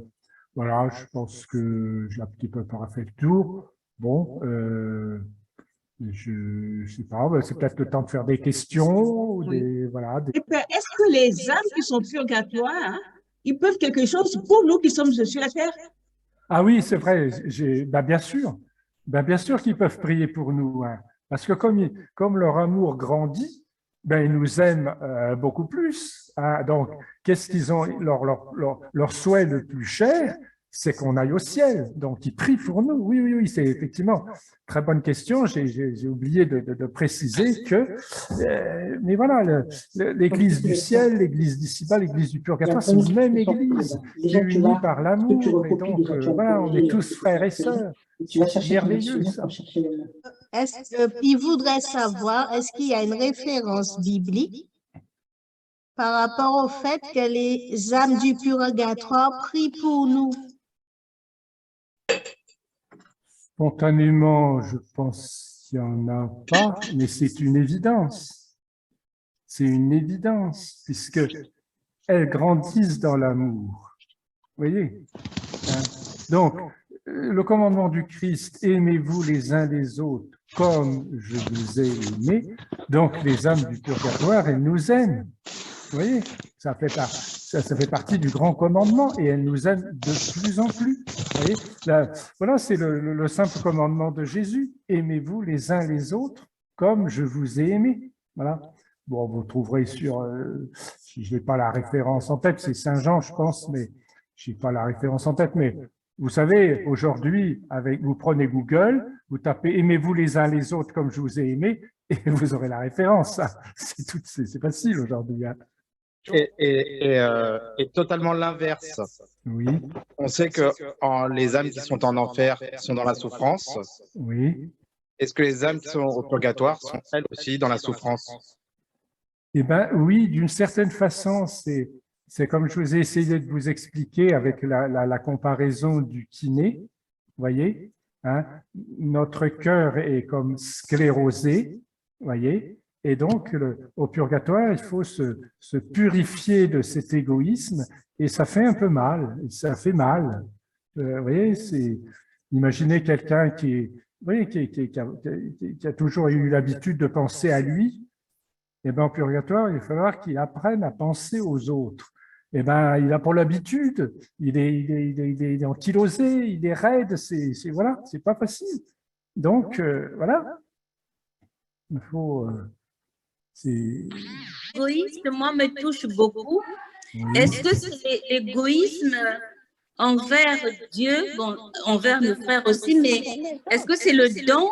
Voilà, je pense que j'ai un petit peu fait le tour. Bon, je sais pas, c'est peut-être le temps de faire des questions ou Oui. des, voilà, des... Est-ce que les âmes qui sont purgatoires, hein, ils peuvent quelque chose pour nous qui sommes sur la terre? Ah oui, c'est vrai, bien sûr qu'ils peuvent prier pour nous, hein, parce que comme leur amour grandit, ben, ils nous aiment beaucoup plus. Hein. Donc, qu'est-ce qu'ils ont, leur souhait le plus cher, c'est qu'on aille au ciel. Donc, ils prient pour nous. Oui, oui, oui, c'est effectivement très bonne question. J'ai oublié de préciser que, mais voilà, l'église du ciel, l'église d'ici-bas, l'église du purgatoire, c'est une même église qui est unie par l'amour. Et donc, voilà, on est tous frères et sœurs. C'est merveilleux, ça. Il voudrait savoir, est-ce qu'il y a une référence biblique par rapport au fait que les âmes du purgatoire prient pour nous? Spontanément, je pense qu'il n'y en a pas, mais c'est une évidence. C'est une évidence, puisque elles grandissent dans l'amour. Vous voyez? Hein? Donc, le commandement du Christ, aimez-vous les uns les autres comme je vous ai aimé. Donc, les âmes du purgatoire, elles nous aiment. Vous voyez? Ça fait partie du grand commandement et elles nous aiment de plus en plus. Vous voyez? Voilà, c'est le simple commandement de Jésus. Aimez-vous les uns les autres comme je vous ai aimé. Voilà. Bon, vous trouverez si je n'ai pas la référence en tête, c'est Saint Jean, je pense, mais je n'ai pas la référence en tête, mais vous savez, aujourd'hui, vous prenez Google, vous tapez « Aimez-vous les uns les autres comme je vous ai aimé » et vous aurez la référence. C'est facile aujourd'hui. Hein. Et totalement l'inverse. Oui. On sait que les âmes qui sont en enfer sont dans la souffrance. Oui. Est-ce que les âmes qui sont au purgatoire sont elles aussi dans la souffrance? Eh bien, oui, d'une certaine façon, c'est comme je vous ai essayé de vous expliquer avec la comparaison du kiné, vous voyez, hein, notre cœur est comme sclérosé, vous voyez, et donc au purgatoire, il faut se purifier de cet égoïsme, et ça fait un peu mal, ça fait mal. Vous voyez, imaginez quelqu'un vous voyez, qui a toujours eu l'habitude de penser à lui. Eh bien, en purgatoire, il va falloir qu'il apprenne à penser aux autres. Eh bien, il a pour l'habitude, il est ankylosé, il est raide, voilà, c'est pas facile. Donc, voilà, il faut... L'égoïsme, moi, me touche beaucoup. Oui. Est-ce que c'est l'égoïsme envers Dieu, bon, envers nos frères aussi, mais est-ce que c'est le don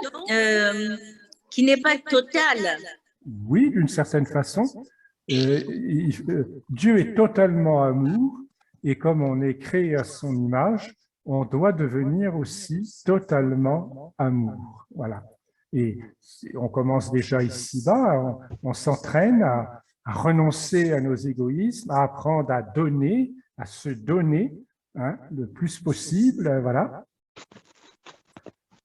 qui n'est pas total? Oui, d'une certaine façon. Dieu est totalement amour et comme on est créé à son image, on doit devenir aussi totalement amour. Voilà. Et on commence déjà ici-bas, on s'entraîne à renoncer à nos égoïsmes, à apprendre à donner, à se donner hein, le plus possible. Voilà.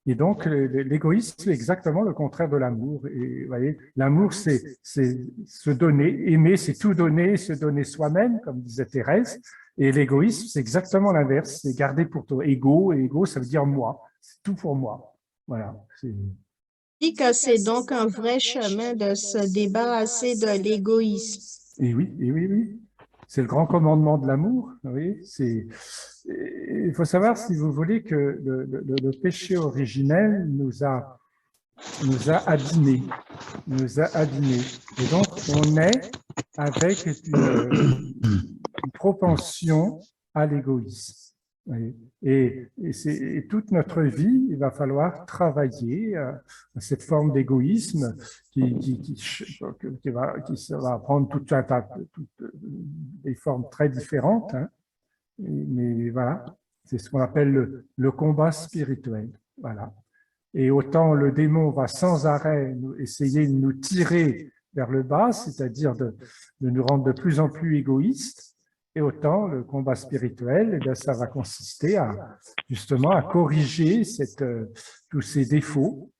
Et donc, l'égoïsme, c'est exactement le contraire de l'amour. Et vous voyez, l'amour, c'est se donner. Aimer, c'est tout donner, se donner soi-même, comme disait Thérèse. Et l'égoïsme, c'est exactement l'inverse. C'est garder pour toi. Ego, et ego, ça veut dire moi. C'est tout pour moi. Voilà. Dit que c'est donc un vrai chemin de se débarrasser de l'égoïsme. Et oui, oui. C'est le grand commandement de l'amour. Oui, il faut savoir, si vous voulez, que le péché originel nous a nous a abîmés, Et donc, on est avec une propension à l'égoïsme. Et toute notre vie, il va falloir travailler cette forme d'égoïsme qui va prendre toutes des formes très différentes. Hein. Mais voilà, c'est ce qu'on appelle le combat spirituel. Voilà. Et autant le démon va sans arrêt essayer de nous tirer vers le bas, c'est-à-dire de nous rendre de plus en plus égoïstes, et autant le combat spirituel, eh bien, ça va consister justement à corriger tous ces défauts.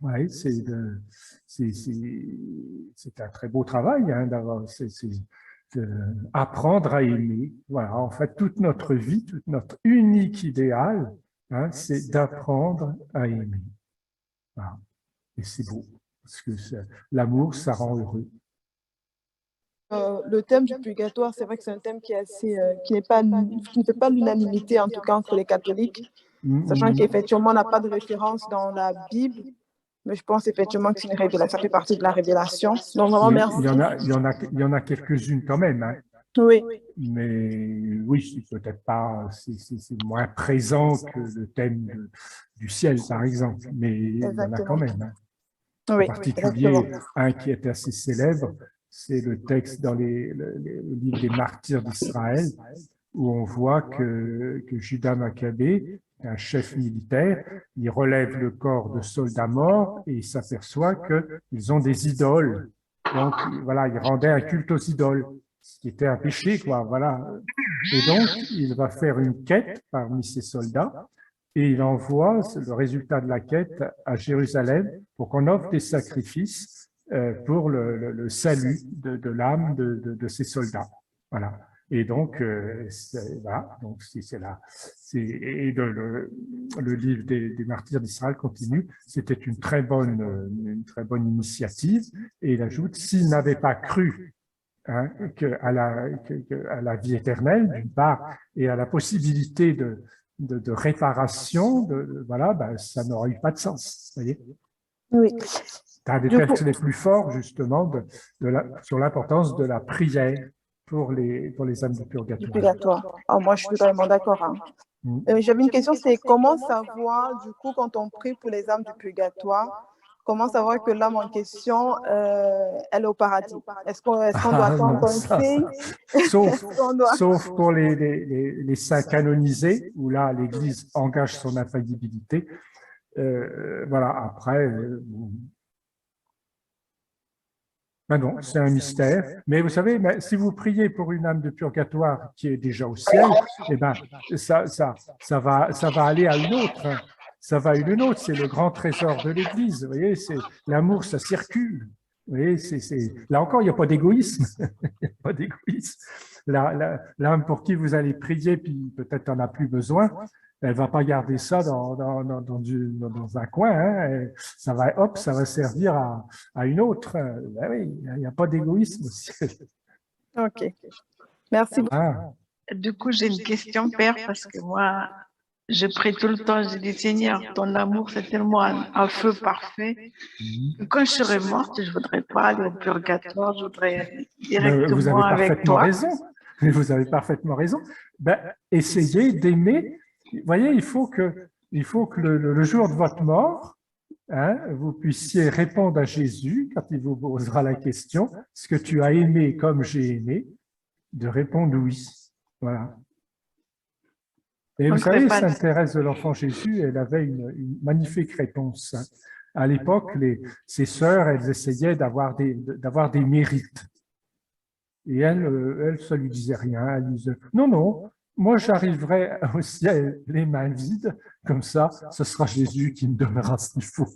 Ouais, c'est un très beau travail hein, apprendre à aimer. Voilà, en fait, toute notre vie, toute notre unique idéal, hein, c'est d'apprendre à aimer. Voilà. Et c'est beau, parce que l'amour, ça rend heureux. Le thème du purgatoire, c'est vrai que c'est un thème qui est assez, qui ne fait pas l'unanimité, en tout cas entre les catholiques, sachant qu'effectivement, on n'a pas de référence dans la Bible, mais je pense effectivement que c'est une révélation, ça fait partie de la révélation. Donc, vraiment, merci. Il y en a quelques-unes quand même. Hein. Oui. Mais oui, peut-être pas, c'est moins présent que le thème du ciel, par exemple, mais il y en a quand même. Hein. Oui, en particulier, un qui est assez célèbre, c'est le texte dans le livre des martyrs d'Israël, où on voit que Judas Maccabée, un chef militaire, il relève le corps de soldats morts et il s'aperçoit qu'ils ont des idoles. Donc, voilà, il rendait un culte aux idoles, ce qui était un péché, quoi, voilà. Et donc, il va faire une quête parmi ses soldats et il envoie le résultat de la quête à Jérusalem pour qu'on offre des sacrifices pour le salut de l'âme de ces soldats. Voilà. Et donc, voilà, donc le livre des martyrs d'Israël continue. C'était une très bonne initiative. Et il ajoute, s'il n'avait pas cru hein, à la vie éternelle, d'une part, et à la possibilité de réparation, voilà, ben, ça n'aurait eu pas de sens. Vous voyez? Oui. C'est un des textes les plus forts, justement, sur l'importance de la prière pour les âmes du purgatoire. Oh, moi, je suis vraiment d'accord. Hein. J'avais une question, c'est comment savoir, du coup, quand on prie pour les âmes du purgatoire, comment savoir que l'âme en question, elle est au paradis? Est-ce qu'on doit attendre un signe? Sauf pour les saints canonisés, où là, l'Église engage son infaillibilité. Voilà, après... Ben non, c'est un mystère. Mais vous savez, si vous priez pour une âme de purgatoire qui est déjà au ciel, eh ben, ça va aller à une autre. Hein. Ça va à une autre. C'est le grand trésor de l'Église. Vous voyez, l'amour, ça circule. Vous voyez, là encore, il n'y a pas d'égoïsme. Pas d'égoïsme. L'âme pour qui vous allez prier, puis peut-être n'en a plus besoin, elle ne va pas garder ça dans un coin. Hein. Ça va servir à une autre. Ben oui, il n'y a pas d'égoïsme aussi. OK. Merci beaucoup. Ah. Du coup, j'ai une question, Père, parce que moi, je prie tout le temps. Je dis, Seigneur, ton amour, c'est tellement un feu parfait. Quand je serai morte, je ne voudrais pas aller au purgatoire. Je voudrais aller directement avec toi. Vous avez parfaitement raison. Ben, essayez d'aimer. Vous voyez, il faut que le jour de votre mort, hein, vous puissiez répondre à Jésus quand il vous posera la question, est-ce que tu as aimé comme j'ai aimé? De répondre oui. Voilà. Et donc, vous savez, Sainte Thérèse de l'Enfant Jésus, elle avait une magnifique réponse. Hein. À l'époque, ses sœurs, elles essayaient d'avoir des mérites. Et elle, ça lui disait rien. Elle disait, non, moi, j'arriverai au ciel les mains vides, comme ça, ce sera Jésus qui me donnera ce qu'il faut.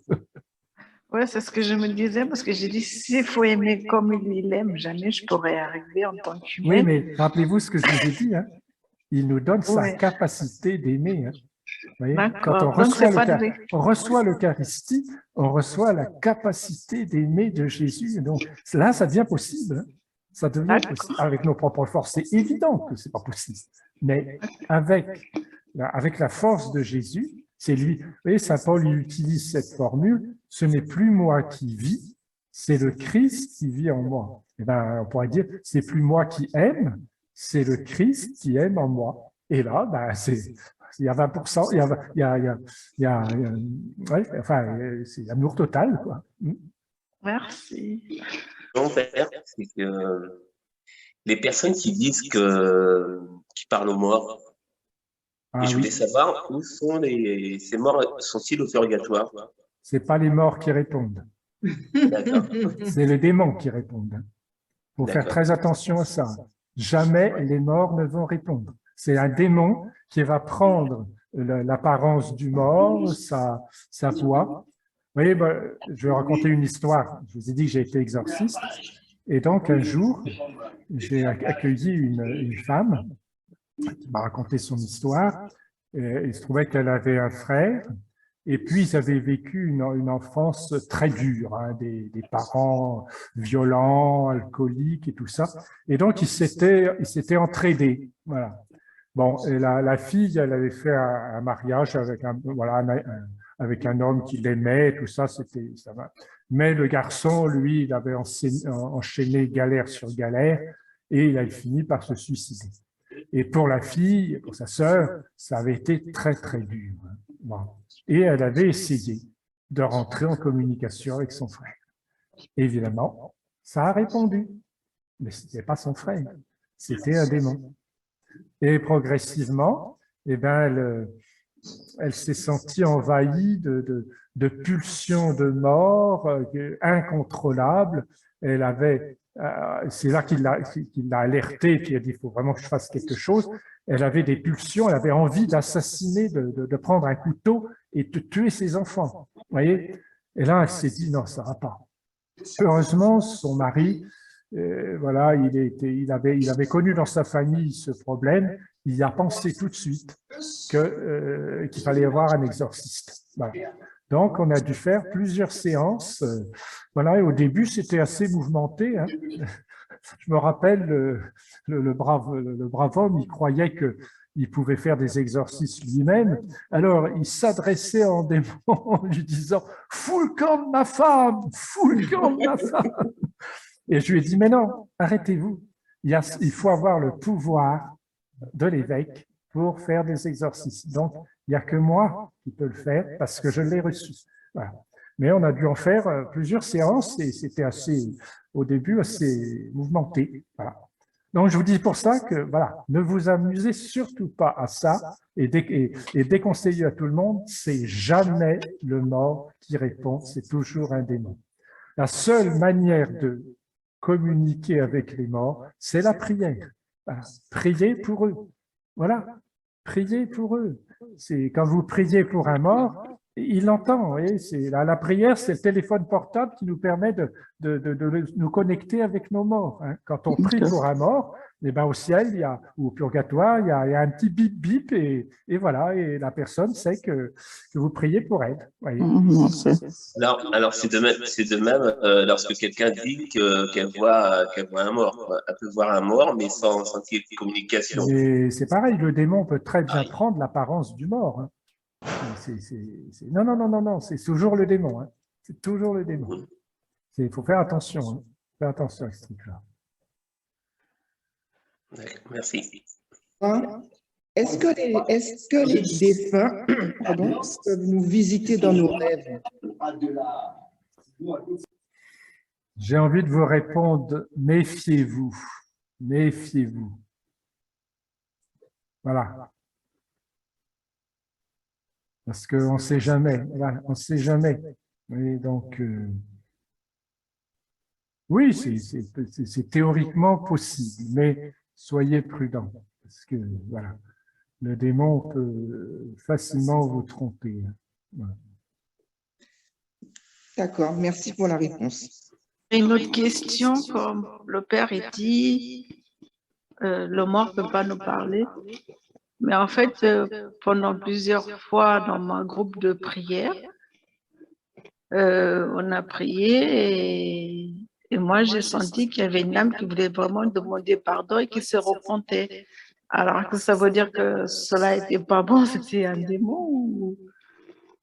Oui, c'est ce que je me disais, parce que j'ai dit, s'il faut aimer comme lui il aime, jamais je pourrais arriver en tant qu'humain. Oui, mais rappelez-vous ce que je vous ai dit, hein. Il nous donne sa capacité d'aimer. Hein. Vous voyez, quand on reçoit l'Eucharistie, on reçoit la capacité d'aimer de Jésus. Donc là, ça devient possible. Hein. Ça devient possible. Avec nos propres forces, c'est évident que ce n'est pas possible. Mais avec la force de Jésus, C'est lui. Vous voyez, saint Paul il utilise cette formule, ce n'est plus moi qui vis, c'est le Christ qui vit en moi. Eh ben, on pourrait dire, c'est plus moi qui aime, c'est le Christ qui aime en moi. Et là, ben, il y a 20%, ouais, enfin, c'est amour total, quoi. Merci. Mon père, c'est que les personnes qui disent qui parlent aux morts, Ah, et je oui. voulais savoir où sont ces morts, sont-ils au purgatoire? C'est pas les morts qui répondent, D'accord. c'est les démons qui répondent. Il faut faire D'accord. très attention à ça. Jamais les morts ne vont répondre. C'est un démon qui va prendre l'apparence du mort, sa voix. Vous voyez, je vais raconter une histoire. Je vous ai dit que j'ai été exorciste. Et donc, un jour, j'ai accueilli une femme qui m'a raconté son histoire. Et il se trouvait qu'elle avait un frère. Et puis, ils avaient vécu une enfance très dure, hein, des parents violents, alcooliques et tout ça. Et donc, ils s'étaient entraidés. Voilà. Bon, et la fille, elle avait fait un mariage avec avec un homme qui l'aimait, tout ça, ça va. Mais le garçon, lui, il avait enchaîné galère sur galère et il a fini par se suicider. Et pour la fille, pour sa sœur, ça avait été très, très dur. Bon. Et elle avait essayé de rentrer en communication avec son frère. Évidemment, ça a répondu, mais ce n'était pas son frère, c'était un démon. Et progressivement, eh ben, elle s'est sentie envahie de pulsions de mort incontrôlables. Elle avait, c'est là qu'il l'a alertée, puis elle a dit, il faut vraiment que je fasse quelque chose. Elle avait des pulsions, elle avait envie d'assassiner, de prendre un couteau et de tuer ses enfants. Vous voyez? Et là, elle s'est dit, non, ça ne va pas. Heureusement, son mari, voilà, il avait connu dans sa famille ce problème. Il y a pensé tout de suite qu'il fallait avoir un exorciste. Voilà. Donc, on a dû faire plusieurs séances. Voilà, et au début, c'était assez mouvementé. Hein. Je me rappelle, le brave homme, il croyait qu'il pouvait faire des exorcismes lui-même. Alors, il s'adressait en démon en lui disant « Fous le camp de ma femme! Fous le camp de ma femme !» Et je lui ai dit « Mais non, arrêtez-vous. Il faut avoir le pouvoir de l'évêque pour faire des exorcismes. Donc, il n'y a que moi qui peux le faire parce que je l'ai reçu. » Voilà. Mais on a dû en faire plusieurs séances et c'était au début, assez mouvementé. Voilà. Donc, je vous dis pour ça que, voilà, ne vous amusez surtout pas à ça et déconseillez à tout le monde, c'est jamais le mort qui répond, c'est toujours un démon. La seule manière de communiquer avec les morts, c'est la prière. Voilà. Priez pour eux. Voilà, priez pour eux. C'est quand vous priez pour un mort, il l'entend. La prière, c'est le téléphone portable qui nous permet de nous connecter avec nos morts. Hein. Quand on prie pour un mort, eh ben, au ciel ou au purgatoire, il y a un petit bip bip et voilà, et la personne sait que vous priez pour elle. Voyez. Alors c'est de même lorsque quelqu'un dit qu'elle voit un mort. Elle peut voir un mort, mais sans qu'il y ait de communication. Et c'est pareil, le démon peut très bien prendre l'apparence du mort. Hein. Non, c'est toujours le démon. Hein. C'est toujours le démon. Il faut faire attention. Hein. Faire attention à ce truc-là. Merci. Est-ce que les défunts peuvent nous visiter dans nos rêves? J'ai envie de vous répondre, méfiez-vous. Méfiez-vous. Voilà. Parce qu'on ne sait jamais. Voilà, on ne sait jamais. Et donc, oui, c'est théoriquement possible, mais soyez prudents. Parce que, voilà, le démon peut facilement vous tromper. Voilà. D'accord, merci pour la réponse. Une autre question, comme le père est dit, le mort ne peut pas nous parler. Mais en fait, pendant plusieurs fois dans mon groupe de prière, on a prié et moi, j'ai senti qu'il y avait une âme qui voulait vraiment demander pardon et qui se repentait. Alors, que ça veut dire que cela n'était pas bon, c'était un démon ou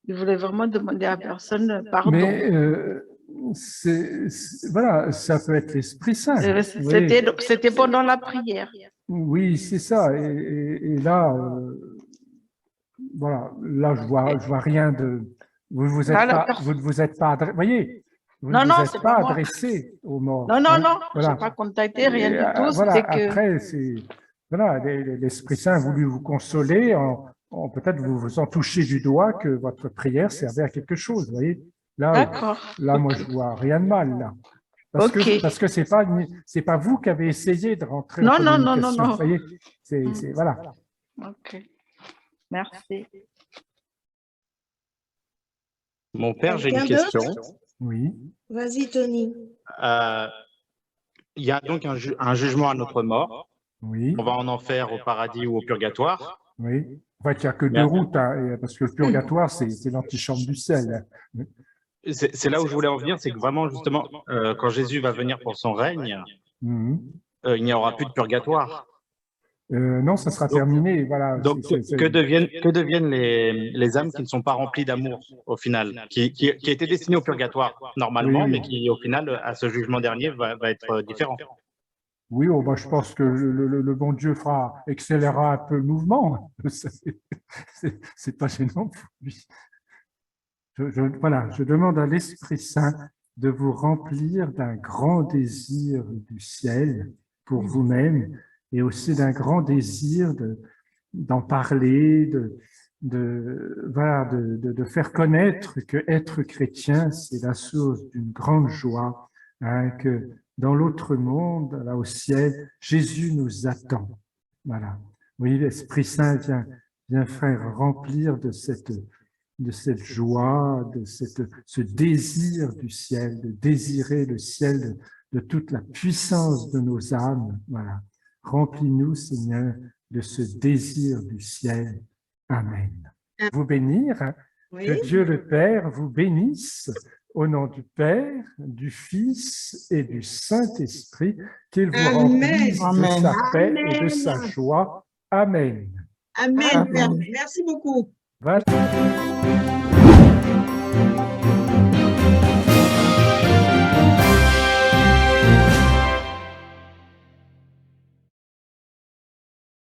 Il voulait vraiment demander à personne pardon. Mais voilà, ça peut être l'Esprit Saint. vous voyez. C'était pendant la prière. Oui, c'est ça. Et là, voilà, là, je vois rien de. Vous ne vous êtes pas adressé. Voyez, vous ne vous êtes pas adressé aux morts. Non, hein, je voilà. n'ai pas contacté, rien du tout. Voilà, Que... après, voilà, l'Esprit Saint a voulu vous consoler peut-être vous en touchez du doigt que votre prière servait à quelque chose. Vous voyez, là, moi, je vois rien de mal là. Parce que c'est pas vous qui avez essayé de rentrer en communication. Non. Vous voyez, voilà. Ok. Merci. Mon père, j'ai une Quelqu'un question. Oui. Vas-y, Tony. Il y a donc un jugement à notre mort. Oui. On va en enfer, au paradis ou au purgatoire. Oui. En fait, il n'y a que deux routes, hein, parce que le purgatoire, c'est l'antichambre du ciel. C'est là où je voulais en venir, c'est que vraiment, justement, quand Jésus va venir pour son règne, il n'y aura plus de purgatoire. Non, ça sera terminé. Voilà. Donc, que deviennent les âmes qui ne sont pas remplies d'amour, au final, qui étaient destinées au purgatoire, normalement, mais qui, au final, à ce jugement dernier, va être différent. Oui, je pense que le bon Dieu accélérera un peu le mouvement. C'est pas gênant pour lui. Je demande à l'Esprit Saint de vous remplir d'un grand désir du ciel pour vous-même et aussi d'un grand désir d'en parler, de faire connaître que être chrétien, c'est la source d'une grande joie, hein, que dans l'autre monde, là au ciel, Jésus nous attend. Voilà. Oui, l'Esprit Saint vient frère remplir de cette joie, de ce désir du ciel, de désirer le ciel de toute la puissance de nos âmes. Voilà. Remplis-nous, Seigneur, de ce désir du ciel. Amen. Vous bénir, hein, que Dieu le Père vous bénisse au nom du Père, du Fils et du Saint-Esprit, qu'il vous remplisse de sa paix et de sa joie. Amen. Amen. Merci beaucoup. Voilà.